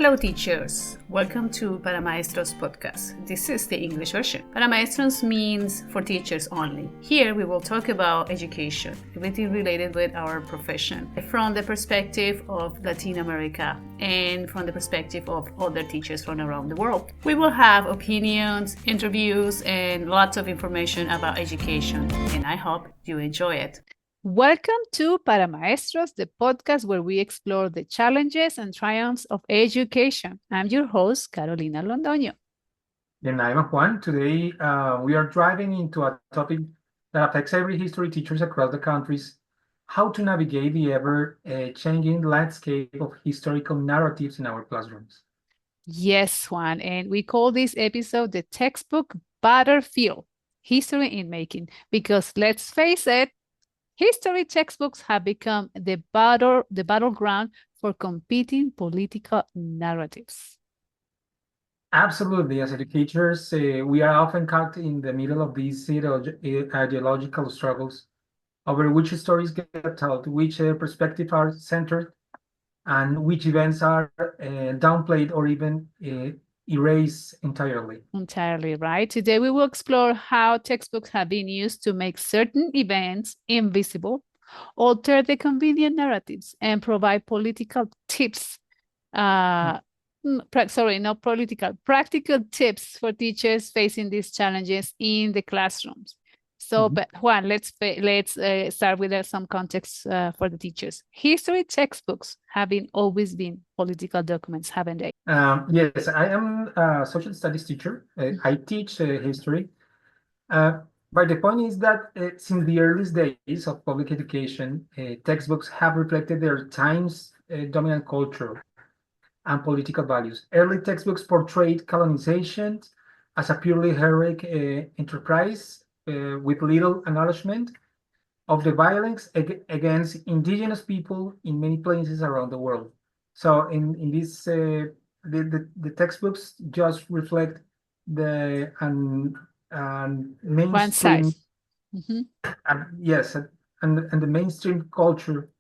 Hello teachers, welcome to Para Maestros podcast. This is the English version. Para Maestros means for teachers only. Here we will talk about education, everything related with our profession, from the perspective of Latin America and from the perspective of other teachers from around the world. We will have opinions, interviews, and lots of information about education, and I hope you enjoy it. Welcome to Para Maestros, the podcast where we explore the challenges and triumphs of education. I'm your host, Carolina Londoño. And I'm Juan. Today, we are driving into a topic that affects every history teachers across the countries, how to navigate the ever-changing landscape of historical narratives in our classrooms. Yes, Juan, and we call this episode the textbook battlefield, history in making, because let's face it, history textbooks have become the battleground for competing political narratives. Absolutely. As educators, we are often caught in the middle of these ideological struggles over which stories get told, which perspectives are centered, and which events are downplayed or even erased entirely. Entirely right. Today we will explore how textbooks have been used to make certain events invisible, alter the convenient narratives, and provide political tips. Practical tips for teachers facing these challenges in the classrooms. So, but Juan, let's start with some context for the teachers. History textbooks have always been political documents, haven't they? Yes, I am a social studies teacher. I teach history. But the point is that since the earliest days of public education, textbooks have reflected their time's dominant culture and political values. Early textbooks portrayed colonization as a purely heroic enterprise with little acknowledgement of the violence against indigenous people in many places around the world. So in this, the textbooks just reflect the mainstream, One side. yes, and the mainstream culture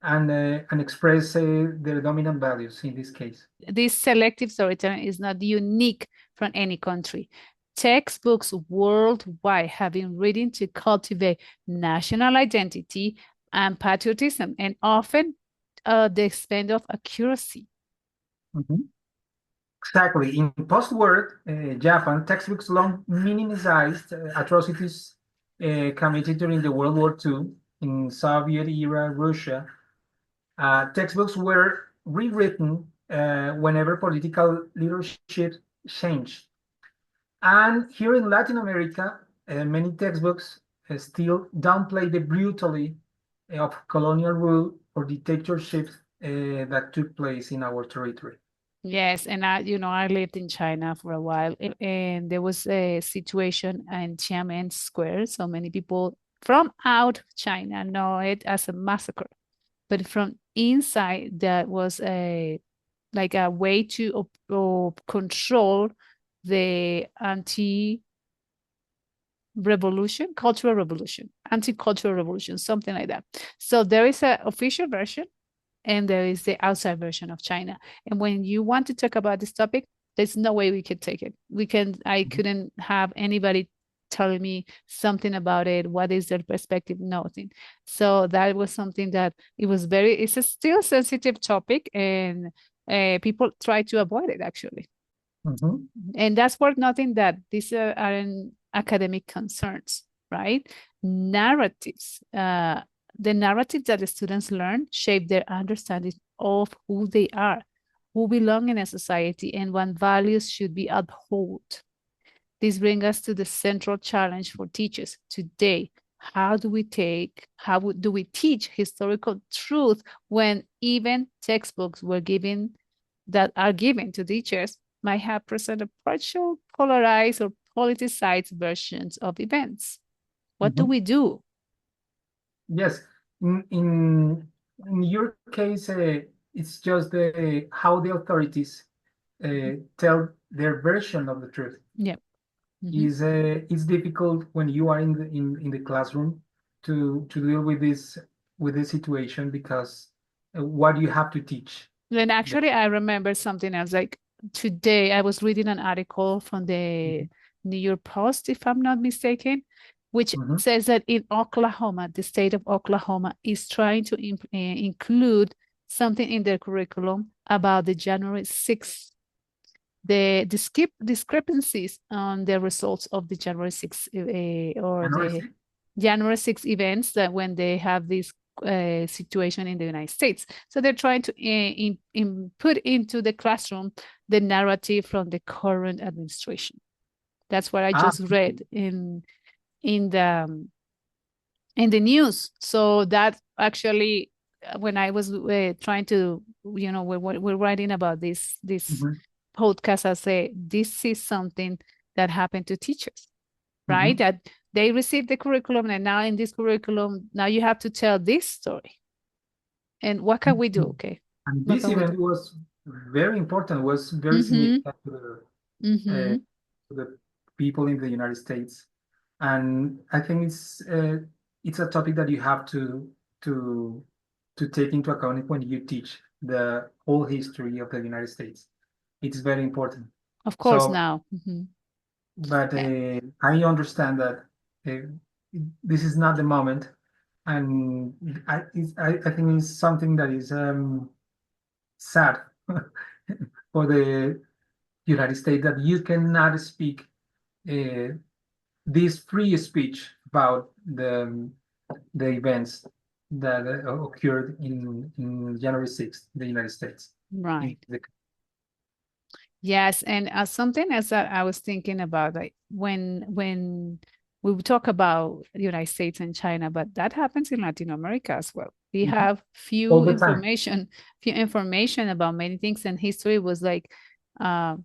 and express their dominant values in this case. This selective storytelling is not unique from any country. Textbooks worldwide have been written to cultivate national identity and patriotism, and often at the expense of accuracy. Exactly. In post-war Japan, textbooks long minimized atrocities committed during the World War II. In Soviet-era Russia, textbooks were rewritten whenever political leadership changed. And here in Latin America, many textbooks still downplay the brutality of colonial rule or dictatorship that took place in our territory. Yes, and I lived in China for a while, and there was a situation in Tiananmen Square. So many people from out of China know it as a massacre, but from inside, that was a way to control the anti-cultural revolution, something like that. So there is an official version and there is the outside version of China. And when you want to talk about this topic, there's no way we could take it. I couldn't have anybody telling me something about it. What is their perspective? Nothing. So that was something that it's a still sensitive topic, and people try to avoid it actually. And that's worth noting that these aren't academic concerns, right? Narratives. The narratives that the students learn shape their understanding of who they are, who belong in a society, and what values should be upheld. This brings us to the central challenge for teachers today. How do we teach historical truth when even textbooks that are given to teachers might have presented partial, polarized, or politicized versions of events? What do we do? Yes, in your case, it's just how the authorities tell their version of the truth. Yeah. It's difficult when you are in the classroom to deal with this situation because what you have to teach. And actually, I remember something else. Like today, I was reading an article from the New York Post, if I'm not mistaken, which Mhm. says that in Oklahoma, the state of Oklahoma is trying to include something in their curriculum about the January 6th, the discrepancies on the results of the January 6th or January the 6th? January 6th events, that when they have this situation in the United States. So they're trying to put into the classroom the narrative from the current administration. That's what I Ah, just read in the news. So that actually, when I was trying to, we're writing about this mhm, podcast, I say this is something that happened to teachers, right? mhm. That they received the curriculum, and now in this curriculum, now you have to tell this story. And what can we do? Mhm. Okay, And what this can we do? event was very important, was very Mm-hmm. significant Mm-hmm. to the people in the United States. And I think it's a topic that you have to to take into account when you teach the whole history of the United States. It's very important. Of course, So, now. Mm-hmm. but Yeah. I understand that uh, this is not the moment, and I think it's something that is sad for the United States that you cannot speak uh, this free speech about the events that occurred in January 6th in the United States. In Right. the, Yes, and something else that I was thinking about, like when we talk about the United States and China, but that happens in Latin America as well. We Mhm. have all the time. few information about many things, and history was like uh,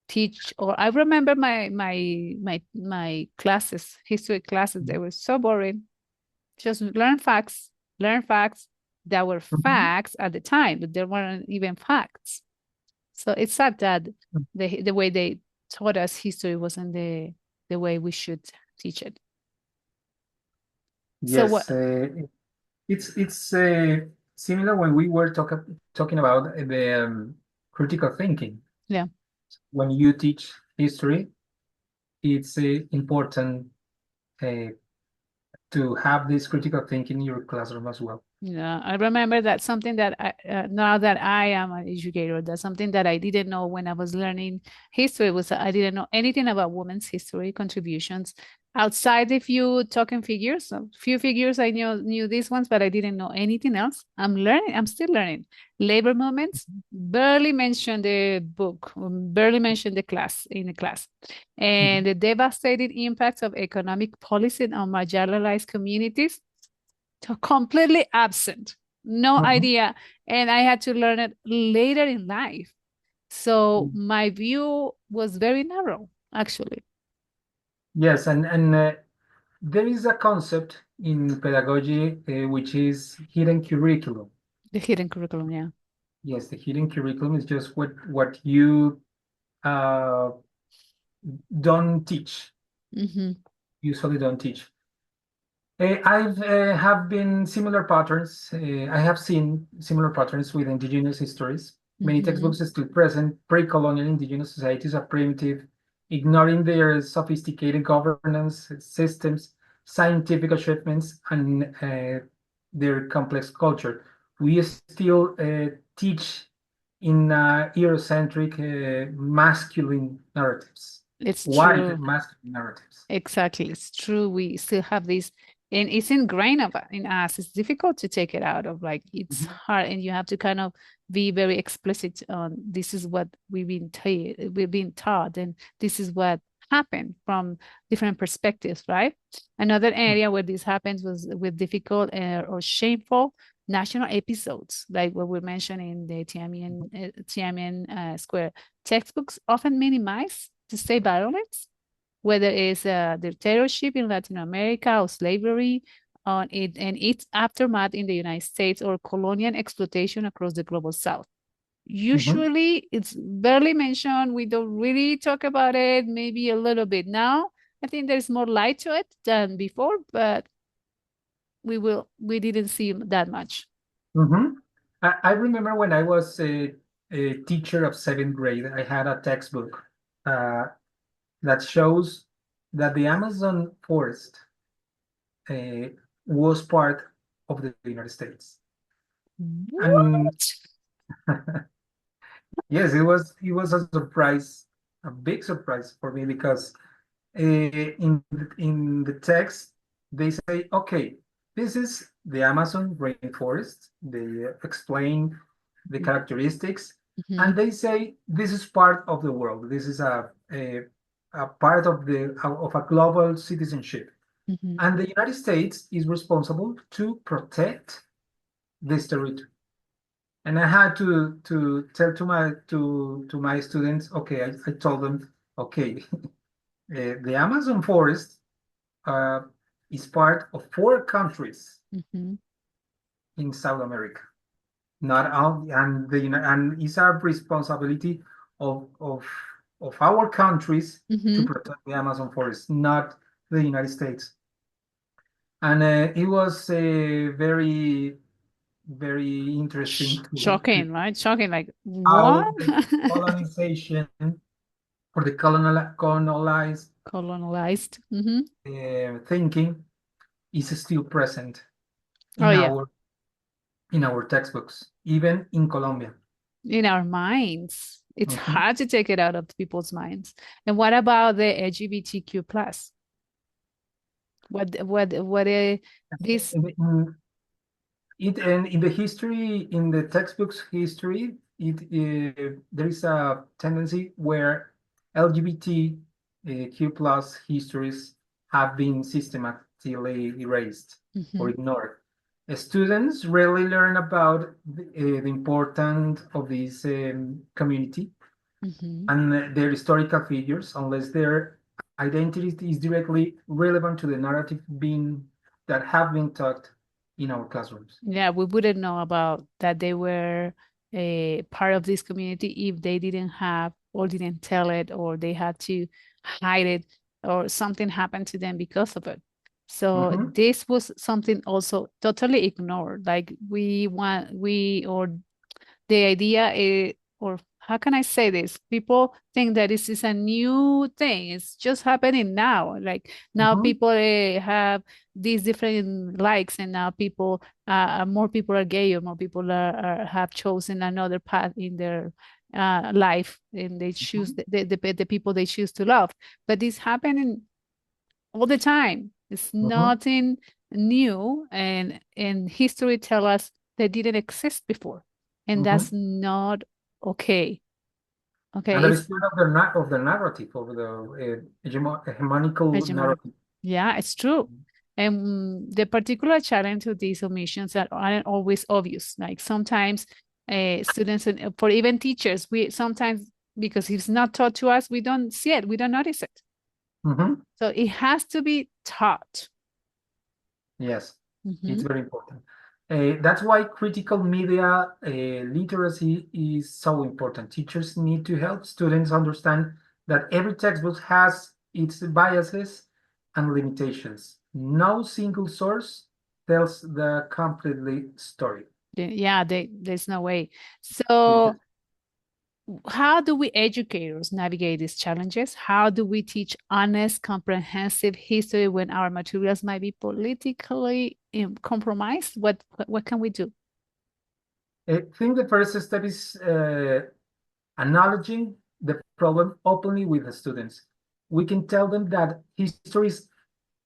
teach. Or I remember my classes, history classes. They were so boring. Just learn facts that were Mhm. facts at the time, but there weren't even facts. So it's sad that the way they taught us history wasn't the way we should teach it. So what? Yes, it's similar when we were talking about the critical thinking. Yeah, When you teach history, it's important uh, to have this critical thinking in your classroom as well. yeah. I remember that something that now that I am an educator, that's something that I didn't know when I was learning history was I didn't know anything about women's history contributions outside the few talking figures. A few figures I knew these ones, but I didn't know anything else. I'm learning. I'm still learning. Labor movements barely mentioned the book, barely mentioned the class in the class, and Mhm. the devastating impacts of economic policy on marginalized communities completely absent, no Mhm. idea. And I had to learn it later in life. So my view was very narrow, actually. Yes, and there is a concept in pedagogy which is hidden curriculum. The hidden curriculum, yeah. Yes, the hidden curriculum is just what you uh, don't teach, Mm-hmm. usually don't teach. I've have been similar patterns. I have seen similar patterns with indigenous histories. Many Mm-hmm. textbooks still present pre-colonial indigenous societies are primitive, ignoring their sophisticated governance systems, scientific achievements, and their complex culture. We still teach in Eurocentric masculine narratives, It's white true. masculine narratives. Exactly. It's true. We still have this, and it's ingrained in us. It's difficult to take it out of, like, it's Mhm. hard, and you have to kind of be very explicit on this is what we've been taught, and this is what happened from different perspectives, right? Another area where this happens was with difficult or shameful national episodes, like what we mentioned in the Tiananmen Square. Textbooks often minimize the state violence, whether it's dictatorship in Latin America or slavery on it and its aftermath in the United States, or colonial exploitation across the global South. Mhm. Usually it's barely mentioned. We don't really talk about it, maybe a little bit now. I think there's more light to it than before, but we didn't see that much. Mhm. I remember when I was a teacher of seventh grade, I had a textbook uh, that shows that the Amazon forest uh, was part of the United States. And What? yes, it was a surprise, a big surprise for me because in the text they say, okay, this is the Amazon rainforest. They explain the characteristics, and Mhm, they say this is part of the world. This is a part of the of a global citizenship, mhm. and the United States is responsible to protect this territory. And I had to tell to my students, okay, I told them, okay, the Amazon forest uh, is part of four countries Mhm, in South America, not all, and and it's our responsibility of of of our countries to mhm. protect the Amazon forest, not the United States. And it was very very interesting to Shocking, right? Shocking. Like, what? how the colonization or the colonized Colonized. Hmm. thinking is still present Oh, in yeah. our textbooks, even in Colombia. In our minds. It's Mhm. hard to take it out of people's minds. And what about the LGBTQ plus? What this? In, and in the history, in the textbooks history, there is a tendency where LGBTQ plus histories have been systematically erased or Mhm, ignored. Students rarely learn about the importance of this community mhm. and their historical figures unless their identity is directly relevant to the narrative being that have been taught in our classrooms. Yeah, we wouldn't know about that they were a part of this community if they didn't have or didn't tell it or they had to hide it or something happened to them because of it. So Mhm, this was something also totally ignored. Like we or the idea is, or how can I say this? People think that this is a new thing. It's just happening now. Like now mhm, people have these different likes, and now people, more people are gay, or more people have chosen another path in their life, and they choose mhm, the people they choose to love. But this happening all the time. It's mhm, nothing new, and history tell us they didn't exist before, and that's mhm. not okay. And Okay, that it's is part of the narrative of the hegemonical hegemonic. narrative. Yeah, it's true. And the particular challenge with these omissions that aren't always obvious. Like sometimes students and for even teachers, we sometimes, because it's not taught to us, we don't see it, we don't notice it. Mhm. So it has to be taught. Yes, it's Mhm. very important. That's why critical media literacy is so important. Teachers need to help students understand that every textbook has its biases and limitations. No single source tells the completely story. Yeah, there's no way. Yes. So how do we educators navigate these challenges? How do we teach honest, comprehensive history when our materials might be politically compromised? What can we do? I think the first step is acknowledging the problem openly with the students. We can tell them that history is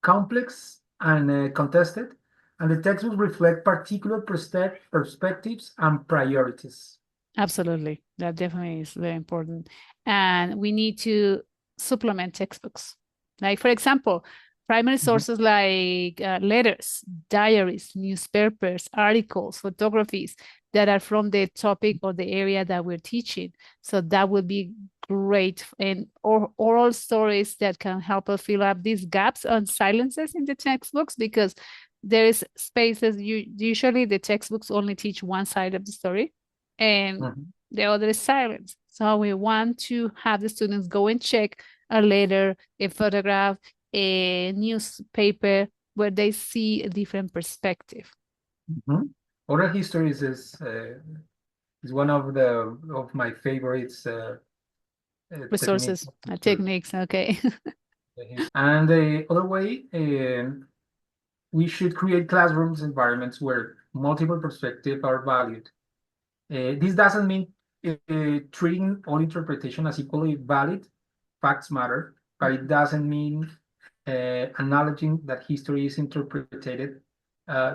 complex and contested, and the textbooks reflect particular perspectives and priorities. Absolutely. That definitely is very important. And we need to supplement textbooks. Like, for example, primary Mhm, sources like letters, diaries, newspapers, articles, photographies that are from the topic or the area that we're teaching. So that would be great. And or oral stories that can help us fill up these gaps and silences in the textbooks, because there is spaces. Usually the textbooks only teach one side of the story, and mhm, the other is silence. So we want to have the students go and check a letter, a photograph, a newspaper, where they see a different perspective. mhm. Oral histories It's one of my favorites techniques. Resources, techniques. Okay. And the other way, we should create classrooms environments where multiple perspectives are valued. This doesn't mean treating all interpretation as equally valid. Facts matter, but it doesn't mean acknowledging that history is interpreted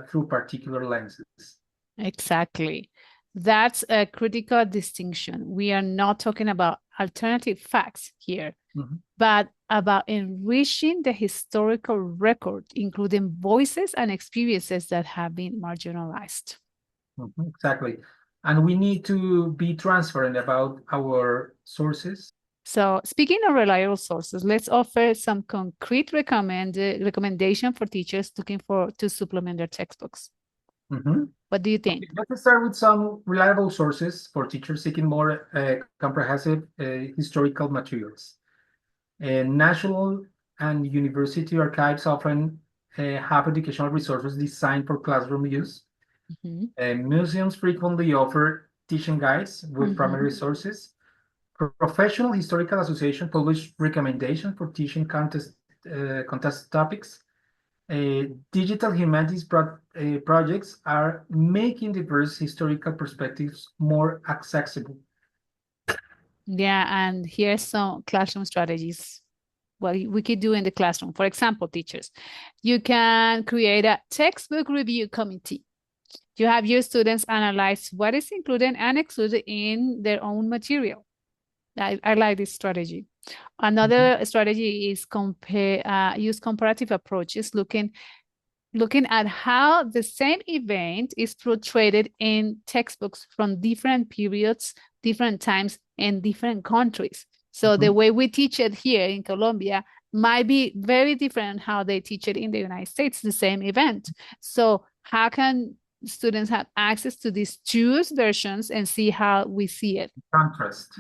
through particular lenses. Exactly. That's a critical distinction. We are not talking about alternative facts here, but about enriching the historical record, including voices and experiences that have been marginalized. Exactly. And we need to be transparent about our sources. So speaking of reliable sources, let's offer some concrete recommendation for teachers looking to supplement their textbooks. What do you think? Okay, let's start with some reliable sources for teachers seeking more comprehensive historical materials. National and university archives often have educational resources designed for classroom use. Museums frequently offer teaching guides with primary resources. Professional Historical Association publish recommendations for teaching contest topics. Digital humanities projects are making diverse historical perspectives more accessible. Yeah, and here's some classroom strategies. What we could do in the classroom. For example, teachers, you can create a textbook review committee. You have your students analyze what is included and excluded in their own material. I like this strategy. Another strategy is use comparative approaches, looking at how the same event is portrayed in textbooks from different periods, different times, and different countries. So the way we teach it here in Colombia might be very different how they teach it in the United States, the same event. So how can students have access to these two versions and see how we see it? Contrast.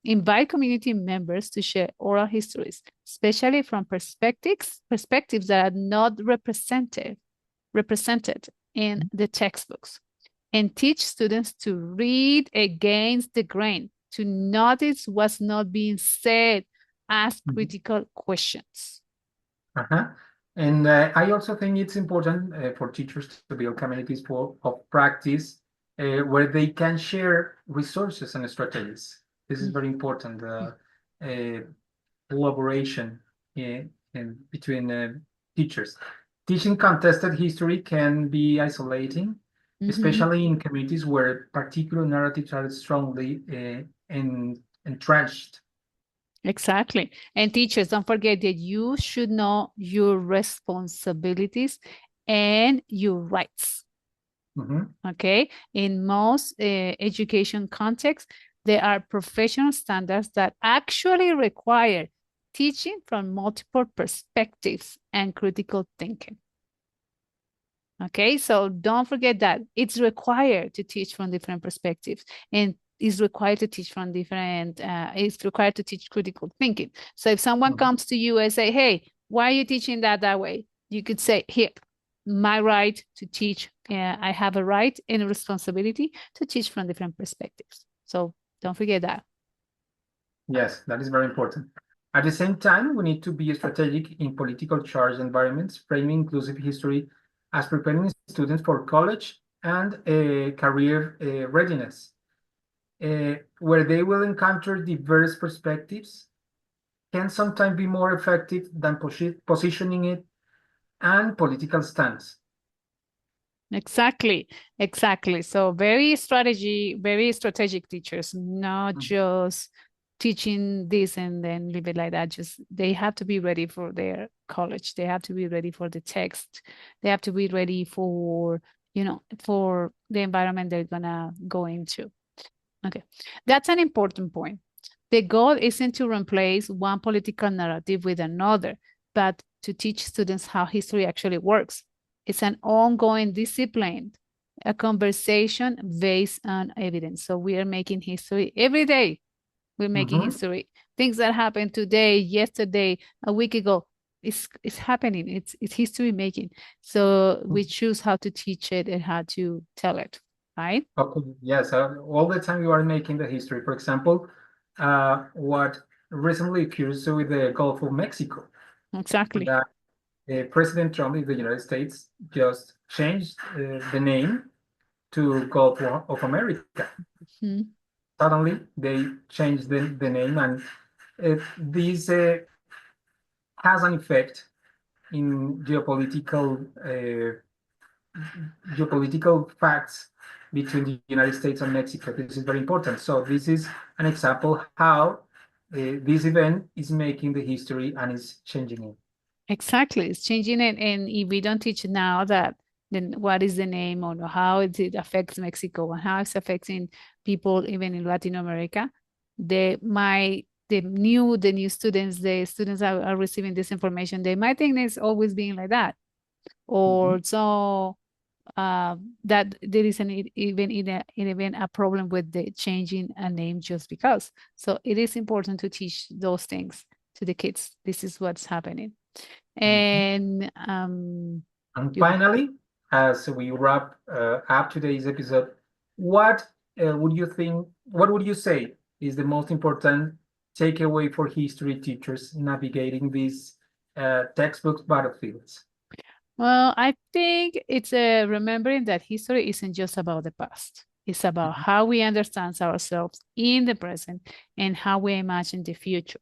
Invite community members to share oral histories, especially from perspectives that are not represented in the textbooks, and teach students to read against the grain, to notice what's not being said, ask critical questions. And I also think it's important for teachers to build communities of practice where they can share resources and strategies. This is very important. Collaboration between teachers. Teaching contested history can be isolating, especially in communities where particular narratives are strongly entrenched. Exactly. And teachers, don't forget that you should know your responsibilities and your rights. Okay. In most education contexts, there are professional standards that actually require teaching from multiple perspectives and critical thinking. Okay, so don't forget that it's required to teach from different perspectives, and it's required to teach from different, it's required to teach critical thinking. So if someone comes to you and say, hey, why are you teaching that way? You could say, here, my right to teach, I have a right and a responsibility to teach from different perspectives. So don't forget that. Yes, that is very important. At the same time, we need to be strategic in political charged environments, framing inclusive history as preparing students for college and career readiness, where they will encounter diverse perspectives, can sometimes be more effective than positioning it and political stance. Exactly. So very strategic teachers, not just teaching this and then leave it like that. Just they have to be ready for their college. They have to be ready for the text. They have to be ready for, for the environment they're gonna go into. Okay, that's an important point. The goal isn't to replace one political narrative with another, but to teach students how history actually works. It's an ongoing discipline, a conversation based on evidence. So we are making history every day. We're making history. Things that happened today, yesterday, a week ago, it's happening. It's history making. So we choose how to teach it and how to tell it. right? Okay, yes, all the time you are making the history. For example, what recently occurs with the Gulf of Mexico, Exactly. that President Trump in the United States just changed the name to Gulf of America. Mhm. Suddenly, they changed the name, and this has an effect in geopolitical facts between the United States and Mexico. This is very important. So this is an example how this event is making the history and is changing it. Exactly. It's changing it. And if we don't teach now that, then what is the name or how it affects Mexico and how it's affecting people even in Latin America, the new students, the students are receiving this information, they might think it's always being like that. Or so that there is even a problem with the changing a name just because. So it is important to teach those things to the kids. This is what's happening. And And you finally, as we wrap up today's episode, what what would you say is the most important takeaway for history teachers navigating these textbook battlefields? well, I think it's remembering that history isn't just about the past. It's about how we understand ourselves in the present and how we imagine the future.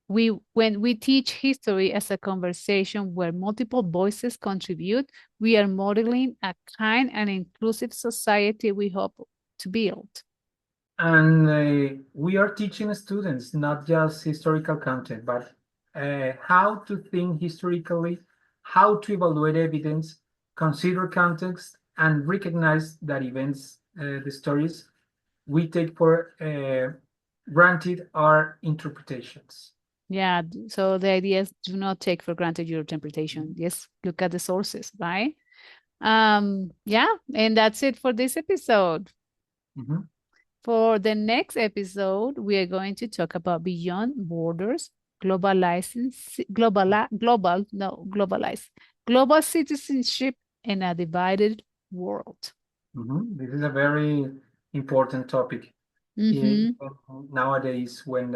When we teach history as a conversation where multiple voices contribute, we are modeling a kind and inclusive society we hope to build. And we are teaching students not just historical content, but how to think historically, how to evaluate evidence, consider context, and recognize that events, the stories we take for granted are interpretations. Yeah, so the idea is do not take for granted your interpretation. Yes, look at the sources, right? Yeah, and that's it for this episode. Mhm. For the next episode, we are going to talk about beyond borders, globalizing, global citizenship in a divided world. This is a very important topic. Mm-hmm. Nowadays when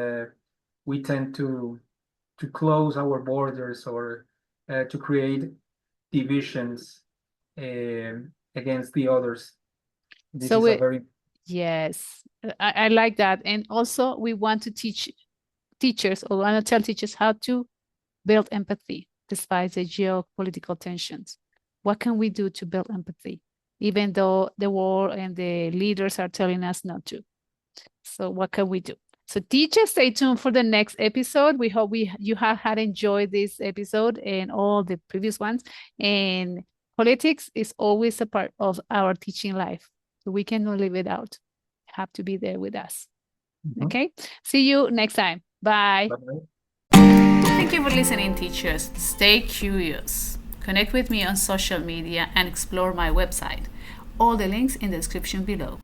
we tend to close our borders or to create divisions against the others. This So is a we, very yes, I like that. And also we want to teach teachers or want to tell teachers how to build empathy despite the geopolitical tensions. What can we do to build empathy, even though the world and the leaders are telling us not to? So what can we do? So teachers, stay tuned for the next episode. We hope you have had enjoyed this episode and all the previous ones. And politics is always a part of our teaching life. So we cannot leave it out. You have to be there with us. Okay. See you next time. Bye. Bye-bye. Thank you for listening, teachers. Stay curious. Connect with me on social media and explore my website. All the links in the description below.